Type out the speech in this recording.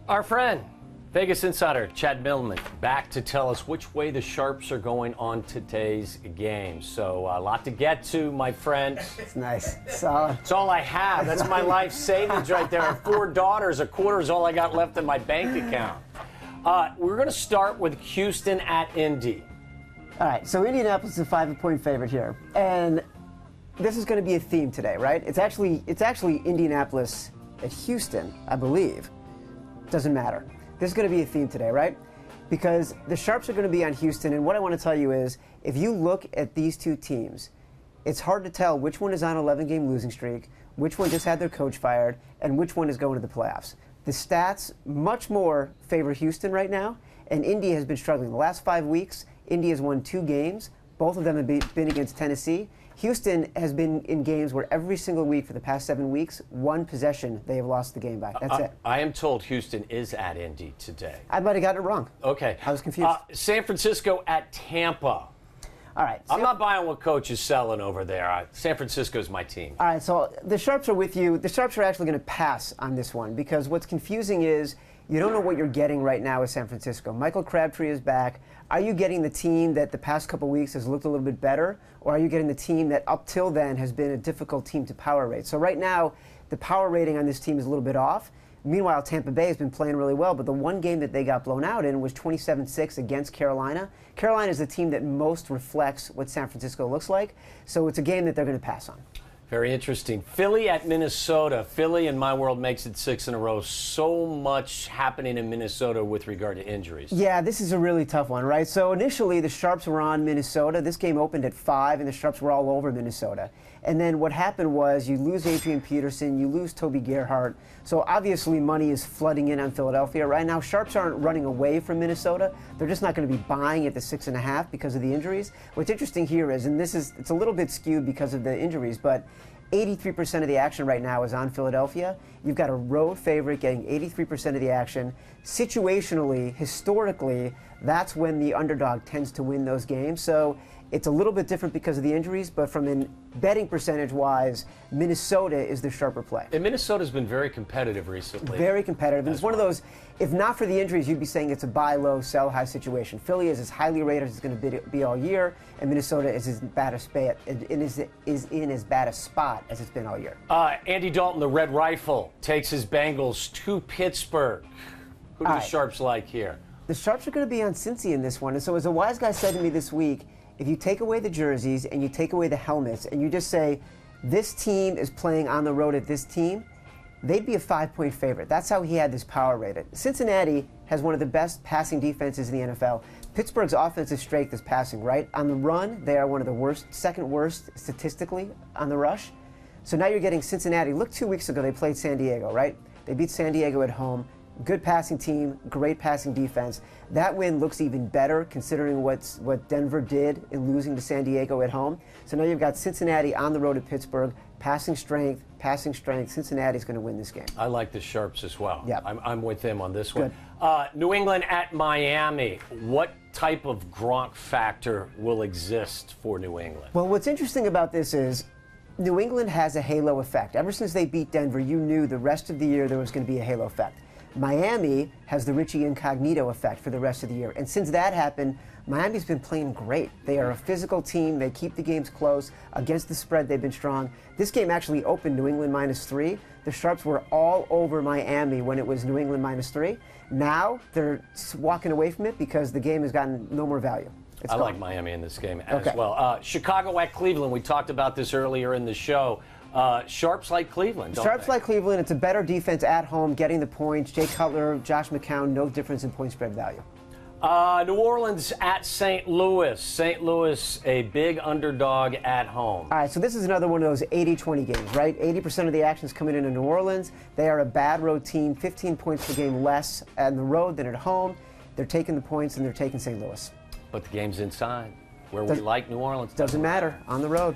Our friend, Vegas insider Chad Millman, back to tell us which way the Sharps are going on today's game. So a lot to get to, my friend. It's nice. Solid. It's all I have. That's my life savings right there. I have 4 daughters. A quarter is all I got left in my bank account. We're going to start with Houston at Indy. All right, so Indianapolis is a 5-point favorite here. And this is going to be a theme today, right? It's actually Indianapolis at Houston, I believe. Doesn't matter. This is going to be a theme today, right? Because the Sharps are going to be on Houston, and what I want to tell you is, if you look at these two teams, it's hard to tell which one is on an 11-game losing streak, which one just had their coach fired, and which one is going to the playoffs. The stats much more favor Houston right now, and Indy has been struggling. The last 5 weeks, Indy has won 2 games. Both of them have been against Tennessee. Houston has been in games where every single week for the past 7 weeks, 1 possession they have lost the game by. That's it. I am told Houston is at Indy today. I might have gotten it wrong. Okay. I was confused. San Francisco at Tampa. All right. I'm not buying what coach is selling over there. San Francisco's my team. All right, so the Sharps are with you. The Sharps are actually going to pass on this one because what's confusing is you don't know what you're getting right now with San Francisco. Michael Crabtree is back. Are you getting the team that the past couple weeks has looked a little bit better, or are you getting the team that up till then has been a difficult team to power rate? So right now, the power rating on this team is a little bit off. Meanwhile, Tampa Bay has been playing really well, but the one game that they got blown out in was 27-6 against Carolina. Carolina is the team that most reflects what San Francisco looks like, so it's a game that they're going to pass on. Very interesting. Philly at Minnesota. Philly, in my world, makes it 6 in a row. So much happening in Minnesota with regard to injuries. Yeah, this is a really tough one, right? So initially, the Sharps were on Minnesota. This game opened at 5, and the Sharps were all over Minnesota. And then what happened was you lose Adrian Peterson, you lose Toby Gerhart. So obviously money is flooding in on Philadelphia right now. Sharps aren't running away from Minnesota. They're just not going to be buying at the 6.5 because of the injuries. What's interesting here is, and it's a little bit skewed because of the injuries, but 83% of the action right now is on Philadelphia. You've got a road favorite getting 83% of the action. Situationally, historically, that's when the underdog tends to win those games. So it's a little bit different because of the injuries, but from a betting percentage-wise, Minnesota is the sharper play. And Minnesota's been very competitive recently. Very competitive. And it's one of those, if not for the injuries, you'd be saying it's a buy low, sell high situation. Philly is as highly rated as it's going to be all year, and Minnesota is as bad a spot, is in as bad a spot as it's been all year. Andy Dalton, the Red Rifle, takes his Bengals to Pittsburgh. Who do the Sharps like here? The Sharps are going to be on Cincy in this one. And so as a wise guy said to me this week, if you take away the jerseys and you take away the helmets and you just say, this team is playing on the road at this team, they'd be a 5-point favorite. That's how he had this power rated. Cincinnati has one of the best passing defenses in the NFL. Pittsburgh's offensive strength is passing, right? On the run, they are one of the worst, second worst statistically on the rush. So now you're getting Cincinnati. Look, 2 weeks ago they played San Diego, right? They beat San Diego at home. Good passing team, great passing defense. That win looks even better considering what Denver did in losing to San Diego at home. So now you've got Cincinnati on the road at Pittsburgh. Passing strength, passing strength. Cincinnati's going to win this game. I like the Sharps as well. Yeah, I'm with them on this one. Good. New England at Miami. What type of Gronk factor will exist for New England? Well, what's interesting about this is New England has a halo effect. Ever since they beat Denver, you knew the rest of the year there was going to be a halo effect. Miami has the Richie Incognito effect for the rest of the year. And since that happened, Miami's been playing great. They are a physical team. They keep the games close. Against the spread, they've been strong. This game actually opened New England -3. The Sharps were all over Miami when it was New England -3. Now they're walking away from it because the game has gotten no more value. I like Miami in this game as well. Chicago at Cleveland. We talked about this earlier in the show. Sharps like Cleveland, don't Sharps they? like Cleveland. It's a better defense at home, getting the points. Jay Cutler, Josh McCown, no difference in point spread value. New Orleans at St. Louis. St. Louis, a big underdog at home. All right, so this is another one of those 80-20 games, right? 80% of the action's coming in New Orleans. They are a bad road team, 15 points per game less on the road than at home. They're taking the points, and they're taking St. Louis. But the game's inside, where we like New Orleans. Doesn't matter, on the road.